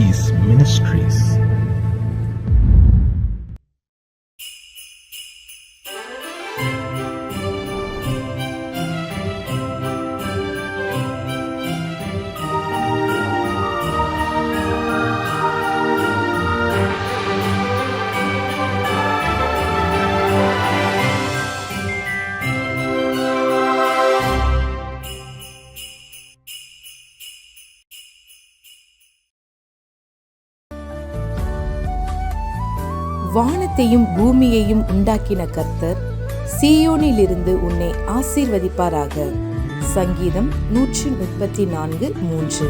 Seas Ministries. வானத்தையும் பூமியையும் உண்டாக்கின கர்த்தர் சீயோனிலிருந்து உன்னை ஆசீர்வதிப்பாராக. சங்கீதம் 134:3.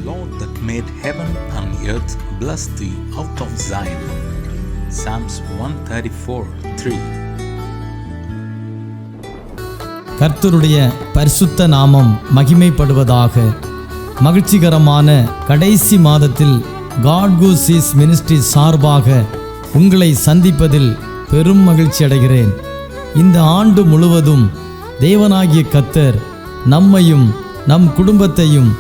Lord that made heaven and earth, bless thee out of Zion. Psalms 134:3. கர்த்தருடைய பரிசுத்த நாமம் மகிமைப்படுவதாக. மகிழ்ச்சிகரமான கடைசி மாதத்தில் காட் கோ சீஸ் மினிஸ்ட்ரி சார்பாக உங்களை சந்திப்பதில் பெரும் மகிழ்ச்சி அடைகிறேன். இந்த ஆண்டு முழுவதும் தேவனாகிய கர்த்தர் நம்மையும் நம் குடும்பத்தையும்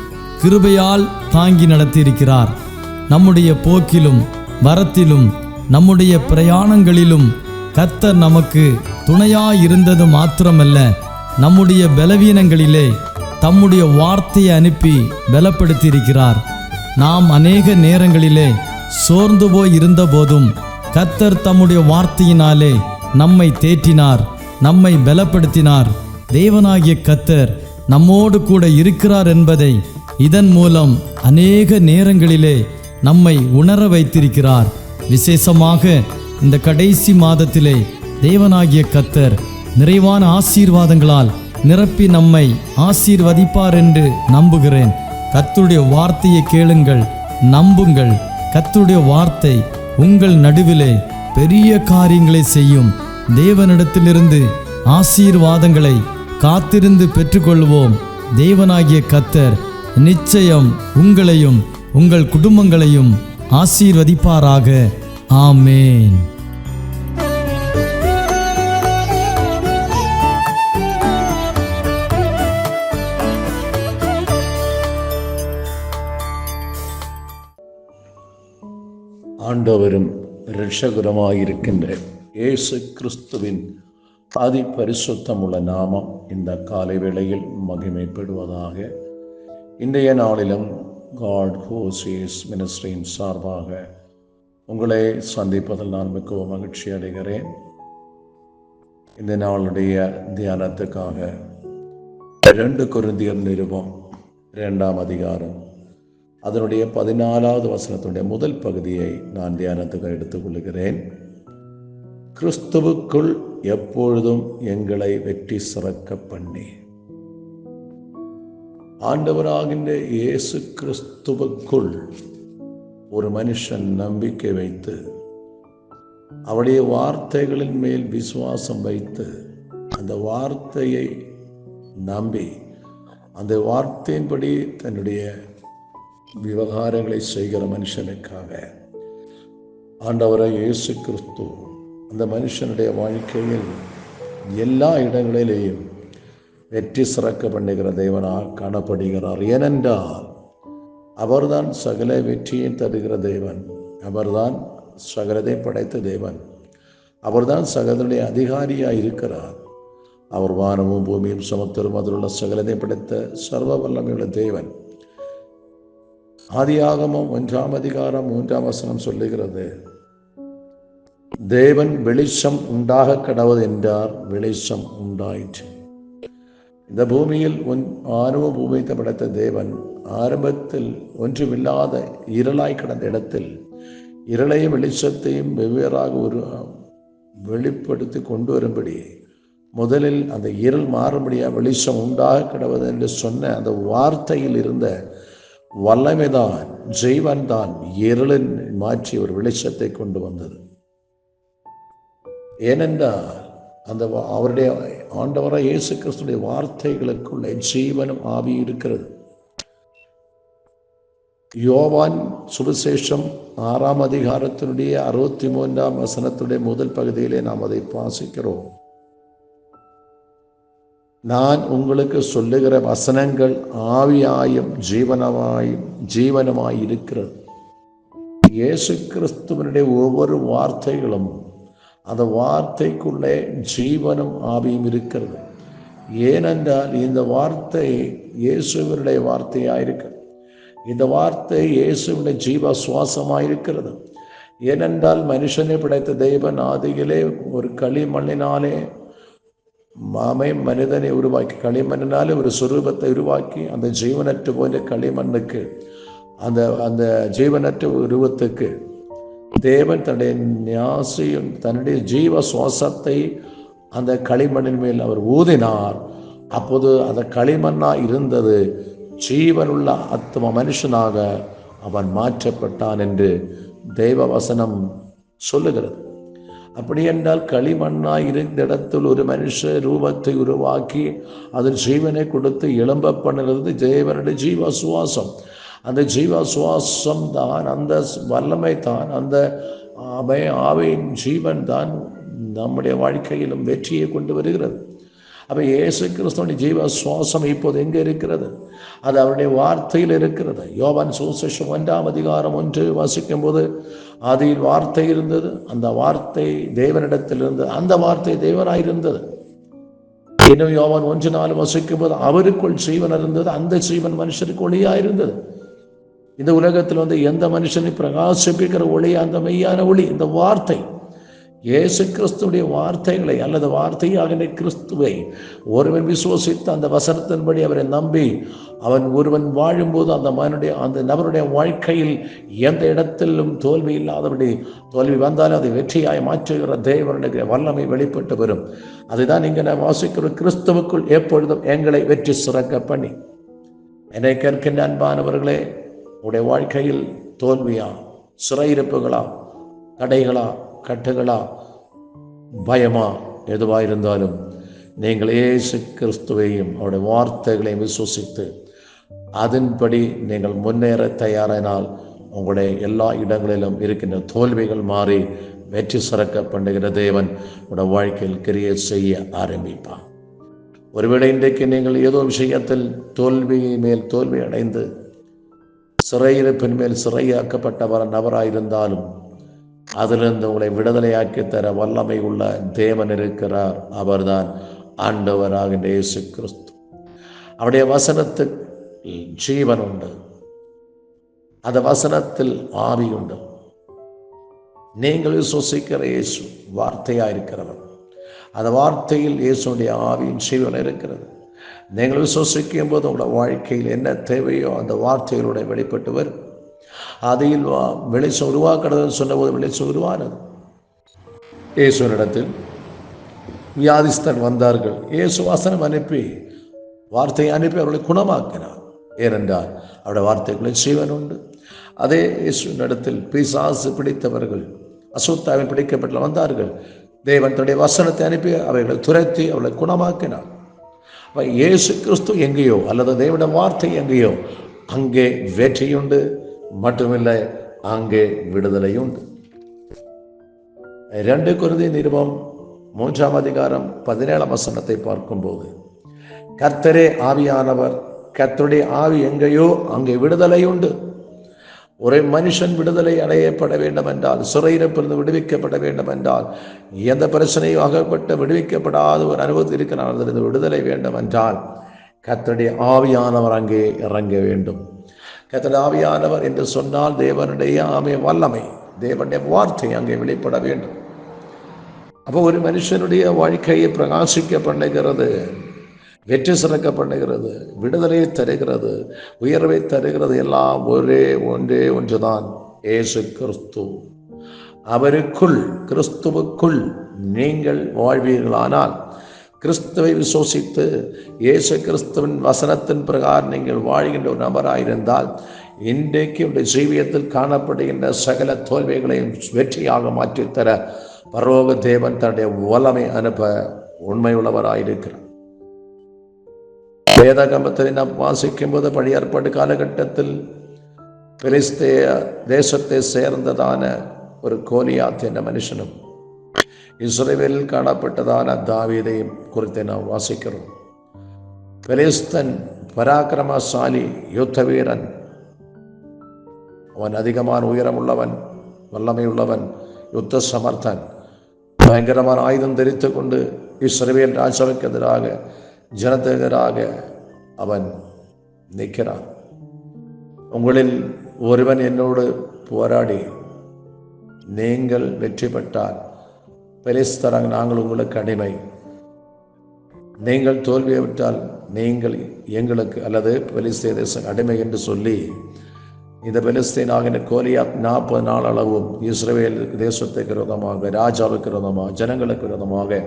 கிருபையால் தாங்கி நடத்தியிருக்கிறார். நம்முடைய போக்கிலும் வரத்திலும் நம்முடைய பிரயாணங்களிலும் கர்த்தர் நமக்கு துணையாயிருந்தது மாத்திரமல்ல, நம்முடைய பலவீனங்களிலே தம்முடைய வார்த்தையை அனுப்பி பலப்படுத்தியிருக்கிறார். நாம் அநேக நேரங்களிலே சோர்ந்து போய் இருந்த போதும் கர்த்தர் தம்முடைய வார்த்தையினாலே நம்மை தேற்றினார், நம்மை பலப்படுத்தினார். தேவனாகிய கர்த்தர் நம்மோடு கூட இருக்கிறார் என்பதை இதன் மூலம் அநேக நேரங்களிலே நம்மை உணர வைத்திருக்கிறார். விசேஷமாக இந்த கடைசி மாதத்திலே தேவனாகிய கர்த்தர் நிறைவான ஆசீர்வாதங்களால் நிரப்பி நம்மை ஆசீர்வதிப்பார் என்று நம்புகிறேன். கர்த்தருடைய வார்த்தையை கேளுங்கள், நம்புங்கள். கர்த்தருடைய வார்த்தை உங்கள் நடுவிலே பெரிய காரியங்களை செய்யும். தேவனிடத்திலிருந்து ஆசீர்வாதங்களை காத்திருந்து பெற்றுக்கொள்வோம். தேவனாகிய கர்த்தர் நிச்சயம் உங்களையும் உங்கள் குடும்பங்களையும் ஆசீர்வதிப்பாராக. ஆமேன். ஆண்டவரும் இரட்சகருமாயிருக்கின்ற இயேசு கிறிஸ்துவின் ஆதி பரிசுத்தமுள்ள நாமம் இந்த காலை வேளையில் மகிமைப்படுவதாக. இன்றைய நாளிலும் காட் கோ சீஸ் மினிஸ்ட்ரியின் சார்பாக உங்களை சந்திப்பதில் நான் மிகவும் மகிழ்ச்சி அடைகிறேன். இந்த நாளுடைய தியானத்துக்காக 2 கொரிந்தியர் நிருபம் 2ஆம் அதிகாரம் அதனுடைய 14வது வசனத்துடைய முதல் பகுதியை நான் தியானத்துக்கு எடுத்துக்கொள்கிறேன். கிறிஸ்துவுக்குள் எப்பொழுதும் எங்களை வெற்றி சிறக்க பண்ணி. ஆண்டவராகின்ற இயேசு கிறிஸ்துவுக்குள் ஒரு மனுஷன் நம்பிக்கை வைத்து அவருடைய வார்த்தைகளின் மேல் விசுவாசம் வைத்து அந்த வார்த்தையை நம்பி அந்த வார்த்தையின்படி தன்னுடைய விவகாரங்களை செய்கிற மனுஷனுக்காக ஆண்டவராய் இயேசு கிறிஸ்து அந்த மனுஷனுடைய வாழ்க்கையில் எல்லா இடங்களிலேயும் வெற்றி சிறக்க பண்ணுகிற தேவனாக காணப்படுகிறார். ஏனென்றால் அவர்தான் சகல வெற்றியை தருகிற தேவன், அவர்தான் சகலதை படைத்த தேவன், அவர்தான் சகலனுடைய அதிகாரியாக இருக்கிறார். அவர் வானமும் பூமியும் சமுத்திரம் அதிலுள்ள சகலதை படைத்த சர்வ வல்லமையுள்ள தேவன். ஆதியாகமம் 1ஆம் அதிகாரம் 3ஆம் வசனம் சொல்லுகிறது, தேவன் வெளிச்சம் உண்டாக கடவுள் என்றார், வெளிச்சம் உண்டாயிற்று. இந்த பூமியில் வானமும் பூமியை படைத்த தேவன் ஆரம்பத்தில் ஒன்றுமில்லாத இருளாய் கிடந்த இடத்தில் இருளையும் வெளிச்சத்தையும் வெவ்வேறாக வெளிப்படுத்தி கொண்டு வரும்படி முதலில் அந்த இருள் மாறும்படியாக வெளிச்சம் உண்டாக கிடவது என்று சொன்ன அந்த வார்த்தையில் இருந்த வல்லமைதான், ஜெய்வன் தான் இருளின் மாற்றி ஒரு வெளிச்சத்தை கொண்டு வந்தது. ஏனென்றால் அந்த அவருடைய ஆண்டவராக இயேசு கிறிஸ்துடைய வார்த்தைகளுக்குள்ளே ஜீவனும் ஆவி இருக்கிறது. யோவான் சுவிசேஷம் 6ஆம் அதிகாரத்தினுடைய 63ஆம் வசனத்துடைய முதல் பகுதியிலே நாம் அதை வாசிக்கிறோம். நான் உங்களுக்கு சொல்லுகிற வசனங்கள் ஆவியாயும் ஜீவனமாய் இருக்கிறது. இயேசு கிறிஸ்துவனுடைய ஒவ்வொரு வார்த்தைகளும் அந்த வார்த்தைக்குள்ளே ஜீவனும் ஆவியும் இருக்கிறது. ஏனென்றால் இந்த வார்த்தை இயேசுவினுடைய வார்த்தையாயிருக்கிறது. இந்த வார்த்தை இயேசுவினுடைய ஜீவ சுவாசமாயிருக்கிறது. ஏனென்றால் மனுஷனை படைத்த தேவன் ஆதியிலே ஒரு களிமண்ணினாலே மனிதனை உருவாக்கி, களிமண்ணினாலே ஒரு சுரூபத்தை உருவாக்கி அந்த ஜீவனற்ற போன்ற களிமண்ணுக்கு அந்த ஜீவனற்ற உருவத்துக்கு தேவன் தன்னுடைய ஞாசியும் தன்னுடைய ஜீவ சுவாசத்தை அந்த களிமண்ணின் மேல் அவர் ஊதினார். அப்போது அந்த களிமண்ணாக இருந்தது ஜீவனுள்ள ஆத்ம மனுஷனாக அவன் மாற்றப்பட்டான் என்று தெய்வ வசனம் சொல்லுகிறது. அப்படி என்றால் களிமண்ணாய் இருந்த இடத்தில் ஒரு மனுஷ ரூபத்தை உருவாக்கி அதில் ஜீவனை கொடுத்து எழும்ப பண்ணுறது தேவனுடைய ஜீவ சுவாசம். அந்த ஜீவ சுவாசம் தான், அந்த வல்லமை தான், அந்த ஆவியின் ஜீவன் தான் நம்முடைய வாழ்க்கையிலும் வெற்றியை கொண்டு வருகிறது. அப்போ இயேசு கிறிஸ்துவின் ஜீவ சுவாசம் இப்போது எங்கே இருக்கிறது? அது அவருடைய வார்த்தையில் இருக்கிறது. யோவான் சுவிசேஷம் 1:1 வாசிக்கும் போது அதில் வார்த்தை இருந்தது, அந்த வார்த்தை தேவனிடத்தில் இருந்தது, அந்த வார்த்தை தேவனாயிருந்தது. இன்னும் யோவான் 1:4 வாசிக்கும் போது அவருக்குள் ஜீவன் இருந்தது, அந்த ஜீவன் மனுஷருக்கு ஒளியாயிருந்தது. இந்த உலகத்தில் எந்த மனுஷனை பிரகாசிப்பிக்கிற ஒளி, அந்த மெய்யான ஒளி இந்த வார்த்தை. இயேசு கிறிஸ்துடைய வார்த்தைகளை அல்லது வார்த்தையாக கிறிஸ்துவை ஒருவன் விசுவசித்து அந்த வசனத்தின்படி அவரை நம்பி அவன் ஒருவன் வாழும்போது அந்த நபருடைய வாழ்க்கையில் எந்த இடத்திலும் தோல்வி இல்லாதபடி, தோல்வி வந்தாலும் அதை வெற்றியாய் மாற்றுகிற தேவனுடைய வல்லமை வெளிப்பட்டு வரும். அதுதான் இங்கே நான் வாசிக்கிற, கிறிஸ்துவுக்குள் எப்பொழுதும் எங்களை வெற்றி சிறக்க பண்ணி. என்னை கேட்கின்ற அன்பானவர்களே, உடைய வாழ்க்கையில் தோல்வியா, சிறையிருப்புகளா, தடைகளா, கட்டுகளா, பயமா, எதுவாயிருந்தாலும் நீங்கள் இயேசு கிறிஸ்துவையும் அவருடைய வார்த்தைகளையும் விசுவசித்து அதன்படி நீங்கள் முன்னேற தயாரானால் உங்களுடைய எல்லா இடங்களிலும் இருக்கின்ற தோல்விகள் மாறி வெற்றி சிறக்க பண்ணுகிற தேவன் உங்களுடைய வாழ்க்கையில் கிரியை செய்ய ஆரம்பிப்பான். ஒருவேளை இன்றைக்கு நீங்கள் ஏதோ விஷயத்தில் தோல்வி மேல் தோல்வி அடைந்து சிறையிருப்பின் மேல் சிறையாக்கப்பட்டவர் நபராயிருந்தாலும் அதிலிருந்து உங்களை விடுதலையாக்கி தர வல்லமை உள்ள தேவன் இருக்கிறார். அவர்தான் ஆண்டவராகின்ற இயேசு கிறிஸ்து. அவருடைய வசனத்தில் ஜீவன் உண்டு, அந்த வசனத்தில் ஆவி உண்டு. நீங்கள் விசுவசிக்கிற இயேசு வார்த்தையாயிருக்கிறவர். அந்த வார்த்தையில் இயேசுடைய ஆவியின் ஜீவன் இருக்கிறது. நீங்கள் விசுவசிக்கும் போது உங்களோட வாழ்க்கையில் என்ன தேவையோ அந்த வார்த்தைகளுடைய வெளிப்பட்டு வரும். அதில் வெளிச்சம் உருவாக்கிறது சொன்னபோது வெளிச்சம் உருவானது. இயேசுவினிடத்தில் வியாதிஸ்தன் வந்தார்கள். இயேசு வசனம் அனுப்பி, வார்த்தையை அனுப்பி அவர்களை குணமாக்கினார். ஏனென்றால் அவருடைய வார்த்தைகளை ஜீவன் உண்டு. அதே இயேசுவினிடத்தில் பிசாசு பிடித்தவர்கள், அசுத்தாவில் பிடிக்கப்பட்டு வந்தார்கள். தேவன் தன்னுடைய வசனத்தை அனுப்பி அவைகளை துரத்தி அவர்களை குணமாக்கினார். இயேசு கிறிஸ்து எங்கேயோ அல்லது தேவனுடைய வார்த்தை எங்கேயோ அங்கே வெற்றியுண்டு, மட்டுமில்லை அங்கே விடுதலையுண்டு. 2 கொரிந்தியர் நிருபம் 3:17 பார்க்கும்போது, கர்த்தரே ஆவியானவர், கர்த்தருடைய ஆவி எங்கேயோ அங்கே விடுதலை உண்டு. ஒரு மனுஷன் விடுதலை அடையப்பட வேண்டும் என்றால், சிறையிருப்பிலிருந்து விடுவிக்கப்பட வேண்டும் என்றால், எந்த பிரச்சனையும் அகப்பட்டு விடுவிக்கப்படாத ஒரு அனுபவத்தில் இருக்கிறார், அதிலிருந்து விடுதலை வேண்டும் என்றால் கர்த்தருடைய ஆவியானவர் அங்கே இறங்க வேண்டும். கர்த்தருடைய ஆவியானவர் என்று சொன்னால் தேவனுடைய வல்லமை, தேவனுடைய வார்த்தை அங்கே வெளிப்பட வேண்டும். அப்போ ஒரு மனுஷனுடைய வாழ்க்கையை பிரகாசிக்க பண்ணுகிறது, வெற்றி சிறக்க பண்ணுகிறது, விடுதலையை தருகிறது, உயர்வை தருகிறது. எல்லாம் ஒன்றே ஒன்றுதான், இயேசு கிறிஸ்து. அவருக்குள், கிறிஸ்துவுக்குள் நீங்கள் வாழ்வீர்களானால், கிறிஸ்துவை விசுவசித்து இயேசு கிறிஸ்துவின் வசனத்தின் பிரகாரம் நீங்கள் வாழ்கின்ற ஒரு நபராயிருந்தால், இன்றைக்கு உடைய ஜீவியத்தில் காணப்படுகின்ற சகல தோல்விகளையும் வெற்றியாக மாற்றித்தர பரலோக தேவன் தன்னுடைய வல்லமை அனுப்ப உண்மையுள்ளவராயிருக்கிறார். வேதாகமத்தை நாம் வாசிக்கும் போது, பழைய ஏற்பாட்டு காலகட்டத்தில் பெலிஸ்தேய தேசத்தை சேர்ந்ததான ஒரு கோலியாத் என்ற மனுஷனும் இஸ்ரவேலில் காணப்பட்டதான தாவீதையும் குறித்து நாம் வாசிக்கிறோம். பெலிஸ்தன் பராக்கிரமசாலி யுத்த வீரன், அவன் அதிகமான உயரமுள்ளவன், வல்லமையுள்ளவன், யுத்த சமர்த்தன், பயங்கரமான ஆயுதம் தரித்து கொண்டு இஸ்ரவேல் ராஜாவுக்கு எதிராக, ஜனத்துக்கு எதிராக அவன் நிற்கிறான். உங்களில் ஒருவன் என்னோடு போராடி நீங்கள் வெற்றி பெற்றால் பெலிஸ்தராக நாங்கள் உங்களுக்கு அடிமை, நீங்கள் தோல்வியை விட்டால் நீங்கள் எங்களுக்கு அல்லது பெலிஸ்தே தேசம் அடிமை என்று சொல்லி இந்த பெலிஸ்தீனாகிற கோலியாத் 40 நாள் அளவும் இஸ்ரவேல் தேசத்துக்கு விரோதமாக, ராஜாவுக்கு விரோதமாக, ஜனங்களுக்கு விரோதமாக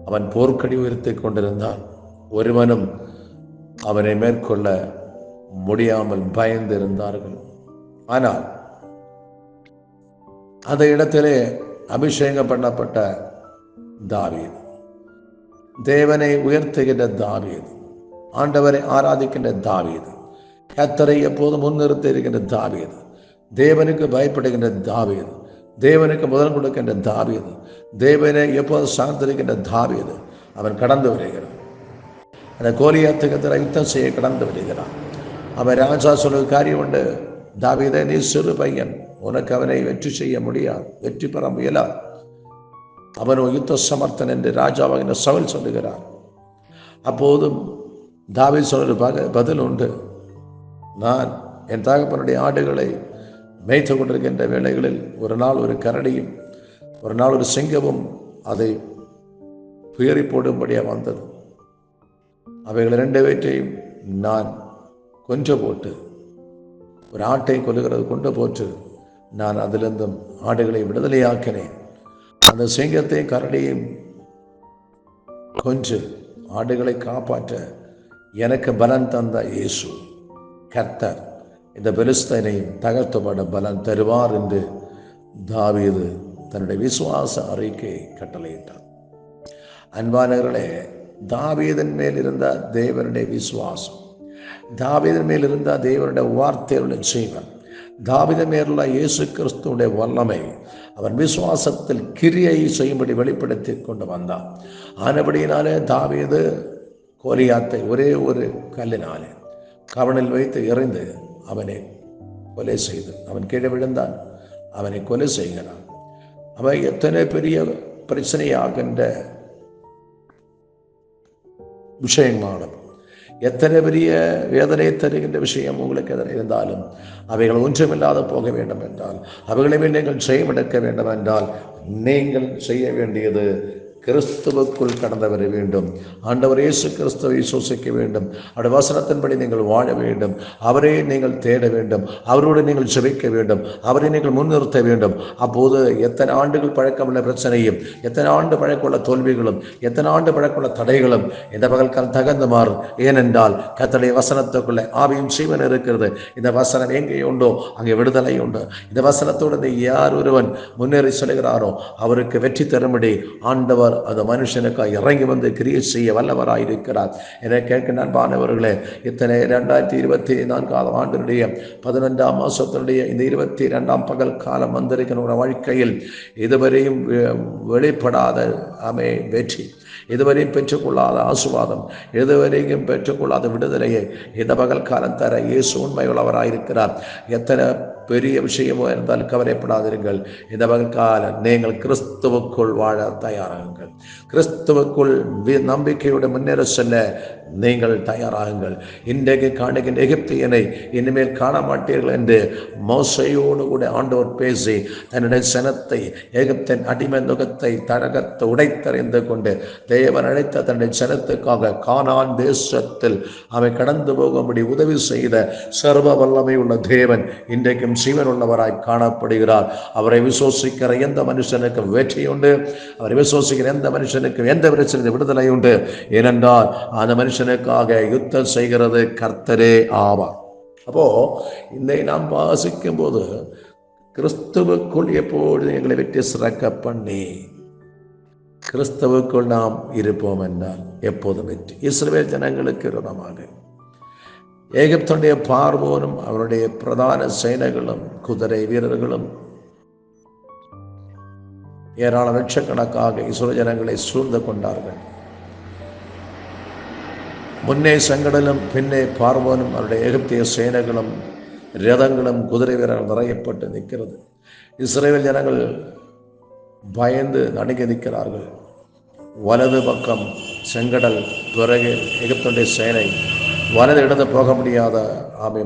அவன் போர்க்கடி உயர்த்தி கொண்டிருந்தான். ஒருவனும் அவனை மேற்கொள்ள முடியாமல் பயந்து இருந்தார்கள். ஆனால் அந்த இடத்திலே அபிஷேகம் பண்ணப்பட்ட தாவீது, தேவனை உயர்த்துகின்ற தாவீது, ஆண்டவரை ஆராதிக்கின்ற தாவீது, கர்த்தரை எப்போதும் முன்னிறுத்தி இருக்கின்ற தாவீது, தேவனுக்கு பயப்படுகின்ற தாவீது, தேவனுக்கு முதல் கொடுக்கின்ற தாவீது, தேவனை எப்போதும் சார்ந்திருக்கின்ற தாவீது அவன் கடந்து வருகிறான். அந்த கோலியாத்துக்கு எதிராக யுத்தம் செய்ய கடந்து வருகிறான். அவன் ராஜா சொல்ல காரியம் உண்டு, தாவீதை நீ சிறு பையன், உனக்கு அவனை வெற்றி செய்ய முடியாது, வெற்றி பெற முயலாது, அவனோ யுத்த சமர்த்தன் என்று ராஜாவாக சவுல் சொல்லுகிறார். அப்போதும் தாவீது சொல்ற பதில் உண்டு, நான் என் தகப்பனுடைய ஆடுகளை மேய்த்து கொண்டிருக்கின்ற வேளைகளில் ஒரு நாள் ஒரு கரடியும் ஒரு நாள் ஒரு சிங்கமும் அதை புயறி போடும்படியாக வந்தது. அவைகள் 2 பேற்றையும் நான் கொன்று போட்டு, ஒரு ஆட்டை கொல்லுகிறது கொண்டு போட்டு நான் அதிலிருந்தும் ஆடுகளை விடுதலையாக்கினேன். அந்த சிங்கத்தையும் கரடியையும் கொன்று ஆடுகளை காப்பாற்ற எனக்கு பலன் தந்த இயேசு கர்த்தர் இந்த பெலிஸ்தீனையும் தகர்த்துப்பட பலன் தருவார் என்று தாவீது தன்னுடைய விசுவாச அறிக்கையை கட்டளையிட்டார். அன்பானவர்களே, தாவீதின் மேல் இருந்த தேவனுடைய விசுவாசம், தாவீதின் மேல் இருந்த தேவனுடைய வார்த்தையுடைய ஜீவன், தாவீதின் மேலுள்ள இயேசு கிறிஸ்துவுடைய வல்லமை அவன் விசுவாசத்தில் கிரியை செய்யும்படி வெளிப்படுத்தி கொண்டு வந்தான். ஆனபடியினாலே தாவீது கோலியாத்தை ஒரே ஒரு கல்லினாலே கவனில் வைத்து எறிந்து அவனை கொலை செய்து, அவன் கீழே விழுந்தான், அவனை கொலை செய்கிறான். அவன் எத்தனை பெரிய பிரச்சனையாகின்ற விஷயமானது, எத்தனை பெரிய வேதனை தருகின்ற விஷயம் உங்களுக்கு எதிராக இருந்தாலும் அவைகள் ஒன்றுமில்லாத போக வேண்டும் என்றால், அவைகளை நீங்கள் செய்யமெடுக்க வேண்டும் என்றால், நீங்கள் செய்ய வேண்டியது கிறிஸ்துவுக்குள் கடந்து வர வேண்டும். ஆண்டவர் இயேசு கிறிஸ்துவை விசுவாசிக்க வேண்டும். அவருடைய வசனத்தின்படி நீங்கள் வாழ வேண்டும். அவரை நீங்கள் தேட வேண்டும். அவரோடு நீங்கள் ஜெபிக்க வேண்டும். அவரை நீங்கள் முன்னிறுத்த வேண்டும். அப்போது எத்தனை ஆண்டுகள் பழக்கமுள்ள பிரச்சனையும், எத்தனை ஆண்டு பழக்கமுள்ள தோல்விகளும், எத்தனை ஆண்டு பழக்கமுள்ள தடைகளும் இந்த பகல்காலம் தகர்ந்து மாறும். ஏனென்றால் கர்த்தருடைய வசனத்துக்குள்ளே ஆவியும் ஜீவன் இருக்கிறது. இந்த வசனம் எங்கே உண்டோ அங்கே விடுதலை உண்டு. இந்த வசனத்தோடு யார் ஒருவன் முன்னேறி செல்கிறாரோ அவருக்கு வெற்றி தரும்படி ஆண்டவர் அந்த மனுஷனுக்காக இறங்கி வந்து கிரியை செய்ய வல்லவராயிருக்கிறார். என கேட்க நண்பானவர்களே, இத்தனை 2024 ஆண்டினுடைய 11ஆம் மாசத்தினுடைய இந்த 22ஆம் பகல் காலம் வந்திருக்கிற வாழ்க்கையில் இதுவரையும் வெளிப்படாத வெற்றி, இதுவரையும் பெற்றுக்கொள்ளாத ஆசீர்வாதம், இதுவரையும் பெற்றுக்கொள்ளாத விடுதலையை இந்த பகல் காலம் தர இயேசு உண்மையுள்ளவராயிருக்கிறார். எத்தனை பெரிய விஷயமோ இருந்தால் கவலைப்படாதீர்கள். இந்த பகல் காலம் நீங்கள் கிறிஸ்துவுக்குள் வாழ தயாராகுங்கள். கிறிஸ்துவுக்குள் நம்பிக்கையோடு முன்னேற செல்ல நீங்கள் தயாராகுங்கள். இன்றைக்கு காணுகின்ற எகிப்தியனை இனிமேல் காண மாட்டீர்கள் என்று மோசையோடு கூட ஆண்டவர் பேசி தன்னுடைய சனத்தை எகிப்தின் அடிமை நுகத்தை தடகத்தை உடைத்தறிந்து கொண்டு தேவன் அழைத்த தன்னுடைய சனத்துக்காக கானான் தேசத்தில் அவை கடந்து போகும்படி உதவி செய்த சர்வ வல்லமை உள்ள தேவன் இன்றைக்கும் ஜீவன் உள்ளவராய் காணப்படுகிறார். அவரை விசுவாசிக்கிற எந்த மனுஷனுக்கும் வெற்றி உண்டு. அவரை விசுவாசிக்கிற எந்த மனுஷனுக்கும் எந்த பிரச்சனை விடுதலை உண்டு. ஏனென்றால் அந்த மனுஷனுக்காக யுத்தம் செய்கிறது கர்த்தரே ஆவார். அப்போ இதை நாம் வாசிக்கும் போது கிறிஸ்துவுக்குள் எப்பொழுது எங்களை வெற்றி சிறக்க பண்ணி கிறிஸ்துவுக்குள் நாம் இருப்போம் என்றால் எப்போதும் வெற்றி. இஸ்ரவேல் ஜனங்களுக்கு விரோதமாக எகிப்துடைய பார்வோனும் அவருடைய பிரதான சேனைகளும் குதிரை வீரர்களும் ஏராள லட்சக்கணக்காக இஸ்ரவேல் ஜனங்களை சூழ்ந்து கொண்டார்கள். முன்னே செங்கடலும் பின்னே பார்வோனும் அவருடைய எகிப்திய சேனைகளும் ரதங்களும் குதிரை வீரர்கள் நிறையப்பட்டு நிற்கிறது. இஸ்ரவேல் ஜனங்கள் பயந்து நடுங்கி நிற்கிறார்கள். வலது பக்கம் செங்கடல், பிறகு எகிப்துடைய சேனை, வலது இடந்து போக முடியாத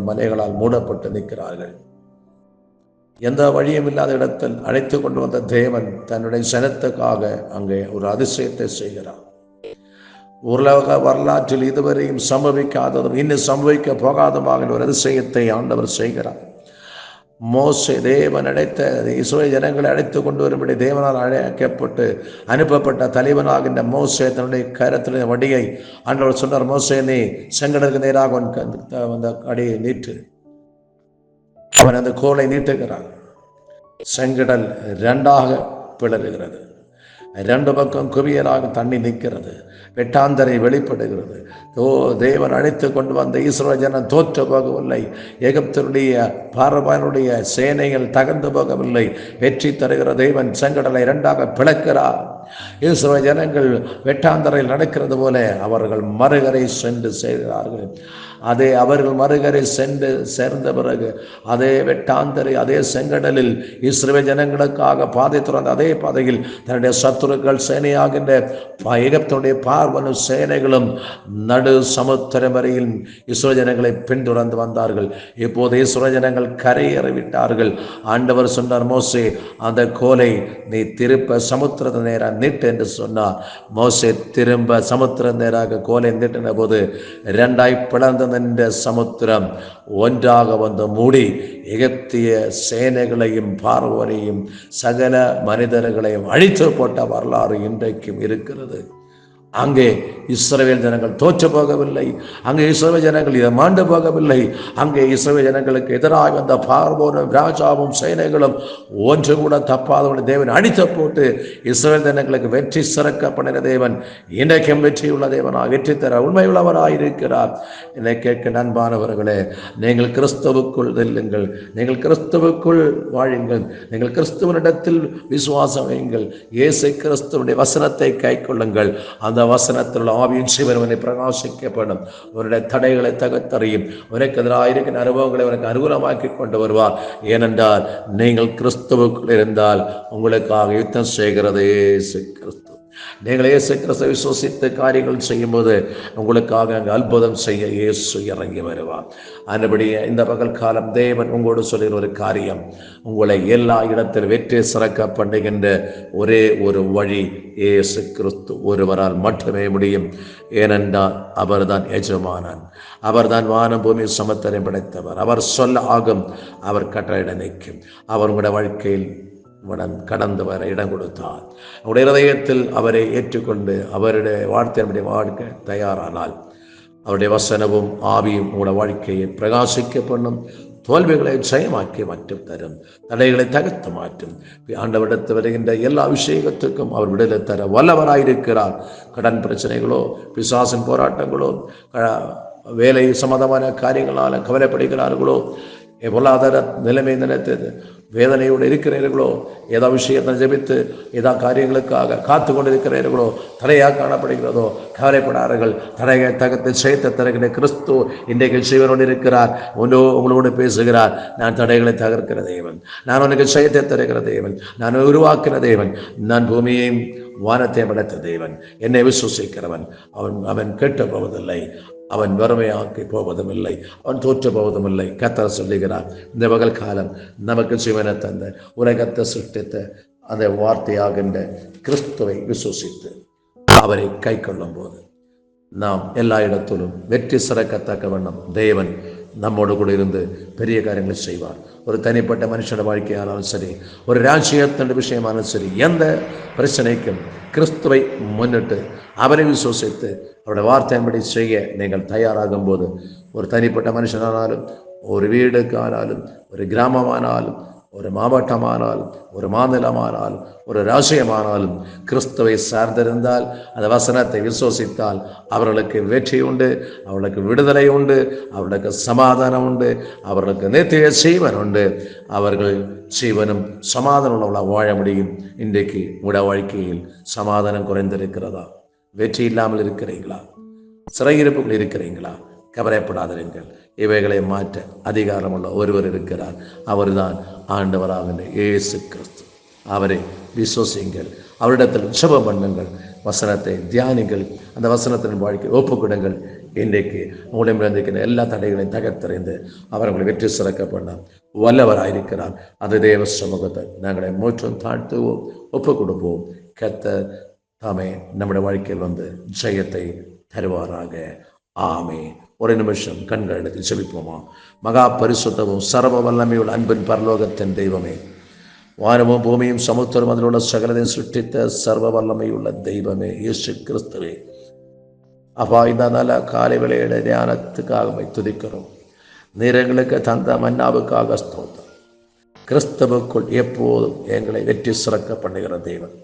மலைகளால் மூடப்பட்டு நிற்கிறார்கள். எந்த வழியும் இல்லாத இடத்தில் அழைத்து கொண்டு வந்த தேவன் தன்னுடைய சனத்துக்காக அங்கே ஒரு அதிசயத்தை செய்கிறார். உலக வரலாற்றில் இதுவரையும் சம்பவிக்காததும் இன்னும் சம்பவிக்க போகாதமாக ஒரு அதிசயத்தை ஆண்டவர் செய்கிறார். மோசே தேவன் அழைத்த இஸ்ரவேல் ஜனங்களை அழைத்து கொண்டு வரும்படி தேவனால் அழைக்கப்பட்டு அனுப்பப்பட்ட தலைவனாகின்ற மோசே தன்னுடைய கரத்தில் வடியை ஆண்டவர் சொன்னார், மோசே நீ செங்கடலுக்கு நேராக அந்த அடியை நீட்டு. அவன் அந்த கோலை நீட்டுகிறான். செங்கடல் இரண்டாக பிளறுகிறது. இரண்டு பக்கம் குவியலாக தண்ணி நிற்கிறது. வெட்டாந்தரை வெளிப்படுகிறது. தேவன் அழைத்து கொண்டு வந்த இஸ்ரவேல் ஜனம் தோற்று போகவில்லை. எகிப்தினுடைய பார்வோனுடைய சேனைகள் தகர்ந்து போகவில்லை. வெற்றி தருகிற தேவன் செங்கடலை இரண்டாக பிளக்கிறார். இஸ்ரவேல் ஜனங்கள் வெட்டாந்தரையில் நடக்கிறது போல அவர்கள் மறுகரை சென்று சேர்கிறார்கள். அதே அவர்கள் மறுகரை சென்று சேர்ந்த பிறகு அதே வெட்டாந்தரை, அதே செங்கடலில் இஸ்ரவேல் ஜனங்களுக்காக பாதை துறந்த அதே பாதையில் தன்னுடைய சத்துருக்கள் சேனையாகின்ற எகிப்துடைய பார்வோன் சேனைகளும் நடு சமுத்திரம் வரையில் இஸ்ரவேல் ஜனங்களை பின்தொடர்ந்து வந்தார்கள். இப்போது இஸ்ரவேல் ஜனங்கள் கரையேறிவிட்டார்கள். ஆண்டவர் சொன்னார், மோசே அந்த கோலை நீ திருப்ப சமுத்திரத்தை நேராக நீட்டு என்று சொன்னார். மோசே திரும்ப சமுத்திர நேராக கோலை நீட்டின போது இரண்டாய் பிளந்த நின்ற சமுத்திரம் ஒன்றாக வந்து மூடி எகிப்திய சேனைகளையும் பார்வோனையும் சகல மனிதர்களையும் அழித்து போட்ட வரலாறு இன்றைக்கும் இருக்கிறது. அங்கே இஸ்ரவேல் ஜனங்கள் தோற்று போகவில்லை. அங்கே இஸ்ரவேல் ஜனங்கள் மாண்டு போகவில்லை. அங்கே இஸ்ரவேல் ஜனங்களுக்கு எதிராக வந்த பார்வோனும் ராஜாவும் சேனைகளும் ஒன்று கூட தப்பாதவனை தேவன் அடித்து போட்டு இஸ்ரவேல் ஜனங்களுக்கு வெற்றி சிறக்க பண்ணின தேவன் இன்றைக்கும் வெற்றியுள்ள தேவனாக வெற்றி தர உண்மையுள்ளவராக இருக்கிறார். என்னை கேட்க நண்பானவர்களே, நீங்கள் கிறிஸ்துவுக்குள் செல்லுங்கள், நீங்கள் கிறிஸ்துவுக்குள் வாழுங்கள், நீங்கள் கிறிஸ்துவனிடத்தில் விசுவாசம் வையுங்கள், இயேசு கிறிஸ்துவனுடைய வசனத்தை கைக்கொள்ளுங்கள். அந்த வசனத்தில் ஆவியின் சிவனை பிரகாசிக்கப்படும். அவருடைய தடைகளை தகர்த்தறியும். உனக்கு எதிராக இருக்கிற அனுபவங்களை உனக்கு அனுகூலமாக்கி கொண்டு வருவார். ஏனென்றால் நீங்கள் கிறிஸ்துவுக்குள் இருந்தால் உங்களுக்காக யுத்தம் செய்கிறது இயேசு கிறிஸ்து. நீங்கள் இயேசு கிறிஸ்துவை விசுவசித்து காரியங்கள் செய்யும்போது உங்களுக்காக அங்கு அற்புதம் செய்ய இயேசு இறங்கி வருவார். அதுபடியே இந்த பகல் காலம் தேவன் உங்களோடு சொல்லுகிற ஒரு காரியம், உங்களை எல்லா இடத்திலும் வெற்றி சிறக்க பண்ணுகின்ற ஒரே ஒரு வழி இயேசு கிறிஸ்து ஒருவரால் மட்டுமே முடியும். ஏனென்றால் அவர்தான் எஜமானன், அவர்தான் வானம் பூமி சமத்தரை படைத்தவர். அவர் சொல்ல ஆகும், அவர் கட்டளையிட நிற்கும். அவர் உங்களுடைய வாழ்க்கையில் கடந்து வர இடம் கொடுத்தார். அவருடைய இதயத்தில் அவரை ஏற்றுக்கொண்டு அவருடைய வார்த்தையினுடைய வாழ்க்கை தயாரானால் அவருடைய வசனமும் ஆவியும் உங்களுடைய வாழ்க்கையை பிரகாசிக்க பண்ணும். தோல்விகளை ஜெயமாக்கி மாற்றும் தரும். தடைகளை தகர்த்து மாற்றும். ஆண்டவரிடத்து வருகின்ற எல்லா விஷயத்துக்கும் அவர் விடுதலை தர வல்லவராயிருக்கிறார். கடன் பிரச்சனைகளோ, பிசாசின் போராட்டங்களோ, வேலை சம்பந்தமான காரியங்களால் கவலைப்படுகிறார்களோ, பொருளாதார நிலைமை நினைத்து வேதனையோடு இருக்கிறீர்களோ, ஏதோ விஷயத்தை ஜெபித்து ஏதோ காரியங்களுக்காக காத்து கொண்டிருக்கிறீர்களோ, தடையாக காணப்படுகிறதோ, கவலைப்படார்கள். தடையை தகர்த்து செய்த தருகிற கிறிஸ்து இன்றைக்கு ஜீவனோடு இருக்கிறார். உங்களோடு பேசுகிறார். நான் தடைகளை தகர்க்கிற தேவன், நான் உனக்கு செய்யத்தை தருகிற தேவன், நான் உருவாக்கின தேவன், நான் பூமியையும் வானத்தை படைத்த தேவன். என்னை விசுவசிக்கிறவன் அவன் கெட்டு போவதில்லை, அவன் வறுமையாக்கி போவதும் இல்லை, அவன் தோற்று போவதும் இல்லை. கர்த்தர் சொல்லுகிறார். இந்த பகல் காலம் நமக்கு ஜீவனை தந்த உலகத்தை சிருஷ்டித்த அந்த வார்த்தையாகின்ற கிறிஸ்துவை விசுவசித்து அவரை கை கொள்ளும் போது நாம் எல்லா இடத்திலும் வெற்றி சிறக்கத்தக்க வண்ணம் தேவன் நம்மோடு கூட இருந்து பெரிய காரியங்களை செய்வார். ஒரு தனிப்பட்ட மனுஷனோட வாழ்க்கையானாலும் சரி, ஒரு ராஜ்யத்தின் விஷயமானாலும் சரி, எந்த பிரச்சனைக்கும் கிறிஸ்துவை முன்னிட்டு அவரை விசுவசித்து அவருடைய வார்த்தையின்படி செய்ய நீங்கள் தயாராகும் போது, ஒரு தனிப்பட்ட மனுஷனானாலும், ஒரு வீடுக்கானாலும், ஒரு கிராமமானாலும், ஒரு மாவட்டமானாலும், ஒரு மாநிலமானாலும், ஒரு ராஜ்யமானாலும் கிறிஸ்துவை சார்ந்திருந்தால், அந்த வசனத்தை விசுவசித்தால் அவர்களுக்கு வெற்றி உண்டு, அவர்களுக்கு விடுதலை உண்டு, அவர்களுக்கு சமாதானம் உண்டு, அவர்களுக்கு நித்திய ஜீவன் உண்டு. அவர்கள் ஜீவனும் சமாதானம் உள்ள வாழ முடியும். இன்றைக்கு உங்களுடைய வாழ்க்கையில் சமாதானம் குறைந்திருக்கிறதா? வெற்றி இல்லாமல் இருக்கிறீர்களா? சிறையிருப்புகள் இருக்கிறீங்களா? கவலைப்படாதிருங்கள். இவைகளை மாற்ற அதிகாரமுள்ள ஒருவர் இருக்கிறார். அவர்தான் ஆண்டவராகின்ற இயேசு கிறிஸ்து. அவரை விசுவசிங்கள், அவரிடத்தில் ஜெபம் பண்ணுங்கள், வசனத்தை தியானிங்கள், அந்த வசனத்தின் வாழ்க்கை ஒப்புக்கொடுங்கள். இன்றைக்கு உங்களிடமிருந்திருக்கிற எல்லா தடைகளையும் தகர்த்தறிந்து அவர் உங்களை வெற்றி சிறக்க பண்ண வல்லவராயிருக்கிறார். அந்த தேவ சமூகத்தை நாங்களை மூற்றும் தாழ்த்துவோம், ஒப்புக் கொடுப்போம். கர்த்தர் தாமே நம்முடைய வாழ்க்கையில் வந்து ஜெயத்தை தருவாராக. ஆமே. ஒரு நிமிஷம் கண்கள் எடுத்து செபிப்போமா? மகா பரிசுத்தமும் சர்வ வல்லமையுள்ள அன்பின் பரலோகத்தின் தெய்வமே, வானமும் பூமியும் சமுத்திரம் அதில் உள்ள சகலதையும் சிருஷ்டித்த சர்வ வல்லமையுள்ள தெய்வமே, இயேசு கிறிஸ்துவே, அப்பா, இந்த நல்ல காலை வேளையில தியானத்துக்காக துதிக்கிறோம். நீரங்களுக்கு தந்த மன்னாவுக்காக ஸ்தோத்திரம். கிறிஸ்தவுக்குள் எப்போதும் எங்களை வெற்றி சிறக்க பண்ணுகிற தெய்வன்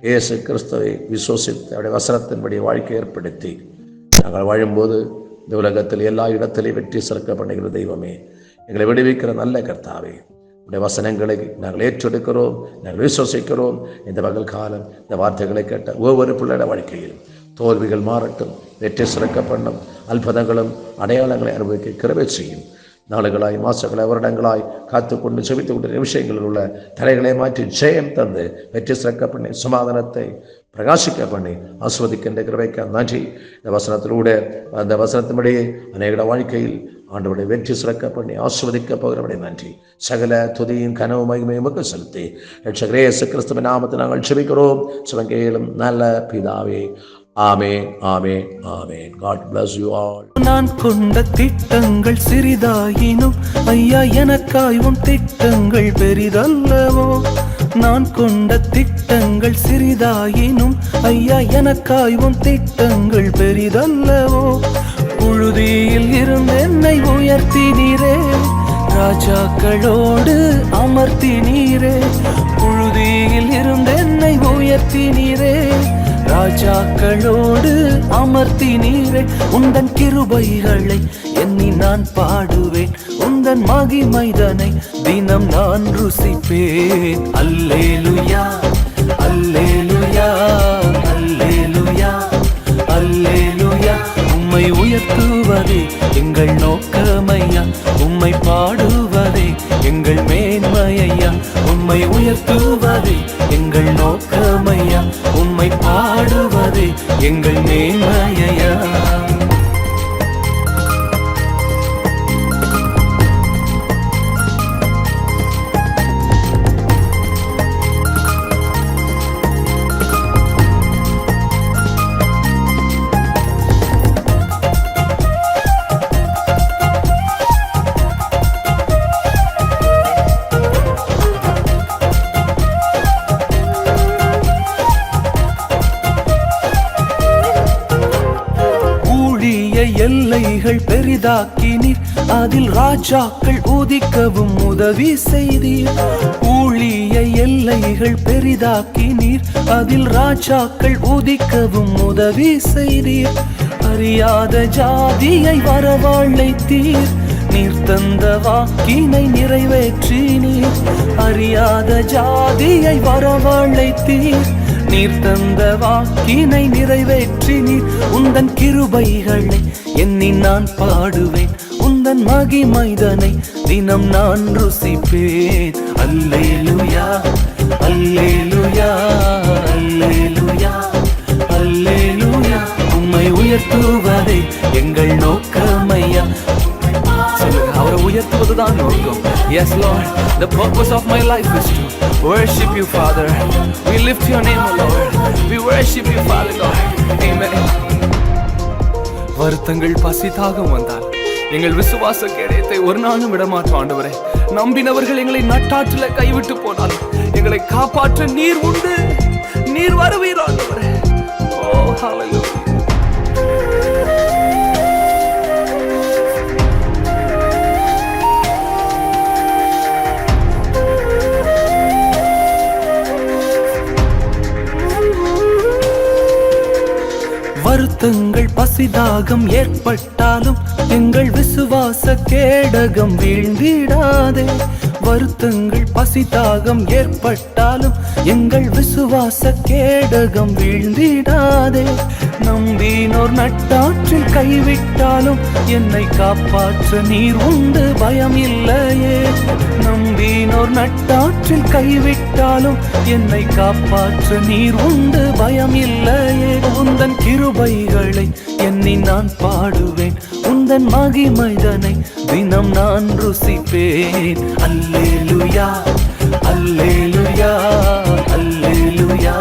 இயேசு கிறிஸ்துவை விசுவசித்து அவருடைய வசனத்தின்படி வாழ்க்கை ஏற்படுத்தி நாங்கள் வாழும்போது இந்த உலகத்தில் எல்லா இடத்திலையும் வெற்றி சிறக்க பண்ணுகிற தெய்வமே, எங்களை விடுவிக்கிற நல்ல கர்த்தாவே, உடைய வசனங்களை நாங்கள் ஏற்றெடுக்கிறோம், நாங்கள் விசுவசிக்கிறோம். இந்த பகல் காலம் இந்த வார்த்தைகளை கேட்ட ஒவ்வொரு பிள்ளைட வாழ்க்கையில் தோல்விகள் மாறட்டும், வெற்றி சிறக்க பண்ணும், அற்புதங்களும் அடையாளங்களை அனுபவிக்க கிருபை செய்யும். நாளுகளாய், மாசங்களாய், வருடங்களாய் காத்துக்கொண்டு செபித்து கொண்ட நிமிஷங்களில் உள்ள தலைகளை மாற்றி ஜெயம் தந்து வெற்றி சிறக்க பண்ணி சமாதானத்தை பிரகாசிக்க பண்ணி ஆஸ்வதிக்கின்ற கிருபைக்கு நன்றி. இந்த வசனத்திலூടെ அந்த வசனத்தின்படியே அநேக வாழ்க்கையில் ஆண்டவருடைய வெற்றி சிறக்க பண்ணி ஆஸ்வதிக்க போகிறவருடைய நன்றி. சகல துதியும் கனவு மகிமையும் செலுத்தி ரட்சகரே இயேசு கிறிஸ்துவின் நாமத்தில் நாங்கள் செபிக்கிறோம். சிவங்கேலும் நல்ல பிதாவே. ஆமென், ஆமென், ஆமென். God bless you all. நான் கொண்ட திட்டங்கள் சிறிதாயினும் ஐயா எனக்காய் உம் திட்டங்கள் பெரிதல்லவோ. நான் கொண்ட திட்டங்கள் சிறிதாயினும் ஐயா எனக்காய் உம் திட்டங்கள் பெரிதல்லவோ. புழுதியில் இருந்து என்னை உயர்த்தினீரே, ராஜாக்களோடு அமர்த்தினீரே. புழுதியில் இருந்து என்னை உயர்த்தினீரே, ராஜாக்களோடு அமர்த்தினீரே. உந்தன் கிருபைகளை எண்ணி நான் பாடுவேன், உந்தன் மகிமைதனை தினம் நான் ருசிப்பேன். அல்லேலுயா, அல்லேலுயா, அல்லேலுயா, அல்லேலுயா. உம்மை உயர்த்துவதே எங்கள் நோக்கமையா, உம்மை பாடுவதே எங்கள் மேன்மையா. உம்மை உயர்த்துவதே எங்கள் நோக்கமையா, உம்மை பாடுவதே எங்கள் மேன்மையா. எல்லைகள் பெரிதாக்கினீர், அதில் ராஜாக்கள் உதிக்கவும் உதவி செய்தீர். ஊழிய எல்லைகள் பெரிதாக்கினீர், அதில் ராஜாக்கள் உதிக்கவும் உதவி செய்தீர். அறியாத ஜாதியை வரவழைத்தீர், நீர் தந்த வாக்கினை நிறைவேற்றினீர். அறியாத ஜாதியை வரவழைத்தீர், நீர் தந்த வாக்கினை நிறைவேற்றினீர். உந்தன் கிருபைகளை எண்ணி நான் பாடுவேன், உந்தன் மகிமைதனை தினம் நான் ருசிப்பேன். அல்லேலுயா, அல்லேலுயா, அல்லேலுயா, அல்லேலுயா. உம்மை உயர்த்துவதே எங்கள் நோக்கமையா. அவரை உயர்த்துவதுதான் நோக்கம். Yes Lord, the purpose of my life is to worship you, Father. We lift your name, O Lord. We worship you, Father God. Amen. வருத்தங்கள் பசி தாகம் வந்தால் எங்கள் விசுவாச கேடயத்தை ஒரு நாளும் விடமாற்றோம் ஆண்டவரே. நம்பினவர்கள் எங்களை நட்டாற்றில கைவிட்டு போனால் எங்களை காப்பாற்ற நீர் உண்டு, நீர் வருவீர் ஆண்டவரே. Oh, hallelujah. வருத்தங்கள் பசிதாகம் ஏற்பட்டாலும் எங்கள் விசுவாச கேடகம் வீழ்ந்திடாதே. வருத்தங்கள் பசிதாகம் ஏற்பட்டாலும் எங்கள் விசுவாச கேடகம் வீழ்ந்திடாதே. நம்பினோர் நட்டாற்றில் கைவிட்டாலும் என்னை காப்பாற்ற நீர் உண்டு பயம் இல்லையே. நம்பினோர் நட்டாற்றில் கைவிட்டாலும் என்னை காப்பாற்ற நீர் உண்டு பயம் இல்லையே. உந்தன் கிருபைகளை எண்ணி நான் பாடுவேன், உந்தன் மகிமைதனை தினம் நான் ருசிப்பேன். அல்லேலூயா அல்லேலூயா அல்லேலூயா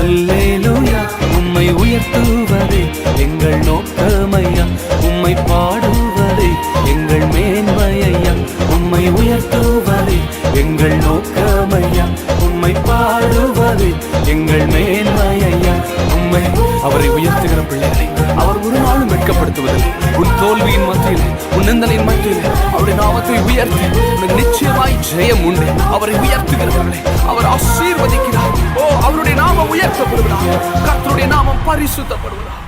அல்லேலூயா. உம்மை உயர்த்துவதே எங்கள் நோக்கமையா, உம்மை பாடுவதே எங்கள் மேன்மையா. உம்மை உயர்த்துவதே எங்கள் நோக்கமையா, உம்மை பாடுவதே எங்கள் மேன்மையா. உம்மை அவரை உயர்த்துகிற பிள்ளைகளை அவர் ஒரு நாளும் வெட்கப்படுத்துவதில்லை. உன் தோல்வியின் மத்தியில், உன் நிந்தனையின் மத்தியில் அவருடைய நாமத்தை உயர்த்தி உனக்கு நிச்சயமாய் ஜெயம் உண்டு. அவரை உயர்த்துகிறவர்களை அவர் ஆசீர்வதிக்கிறார். ஓ, அவருடைய நாமம் உயர்த்தப்படுவதாக, கர்த்தருடைய நாமம் பரிசுத்தப்படுவதாக.